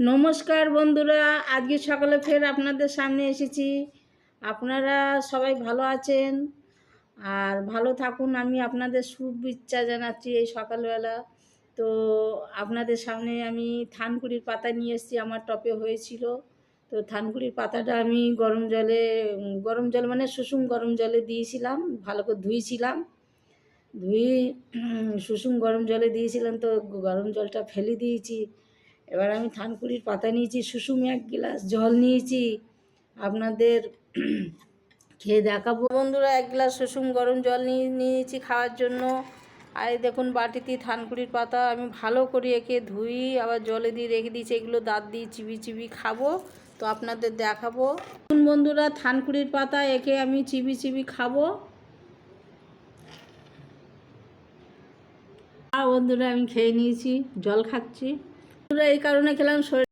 নমস্কার বন্ধুরা, আজকে সকালে ফের আপনাদের সামনে এসেছি। আপনারা সবাই ভালো আছেন আর ভালো থাকুন, আমি আপনাদের শুভেচ্ছা জানাচ্ছি এই সকালবেলা। তো আপনাদের সামনে আমি থানকুড়ির পাতা নিয়ে এসেছি, আমার টপে হয়েছিল। তো থানকুড়ির পাতাটা আমি গরম জল মানে সুষুম গরম জলে দিয়েছিলাম, ভালো করে ধুয়েছিলাম। ধুয়ে সুষুম গরম জলে দিয়েছিলাম, তো গরম জলটা ফেলে দিয়েছি। এবার আমি থানকুড়ির পাতা নিয়েছি, সুষুম 1 গ্লাস জল নিয়েছি, আপনাদের খেয়ে দেখাবো। বন্ধুরা, 1 গ্লাস সুষুম গরম জল নিয়েছি খাওয়ার জন্য। আর এই দেখুন বাটিতে থানকুড়ির পাতা আমি ভালো করে একে ধুই, আবার জলে দিয়ে রেখে দিয়েছি। এগুলো দাঁত দিয়ে চিবি চিবি খাবো, তো আপনাদের দেখাবো। বন্ধুরা, থানকুড়ির পাতা একে আমি চিবি চিবি খাবো। আর বন্ধুরা, আমি খেয়ে নিয়েছি, জল খাচ্ছি। বন্ধুরা, এই কারণে খেলাম, শরীর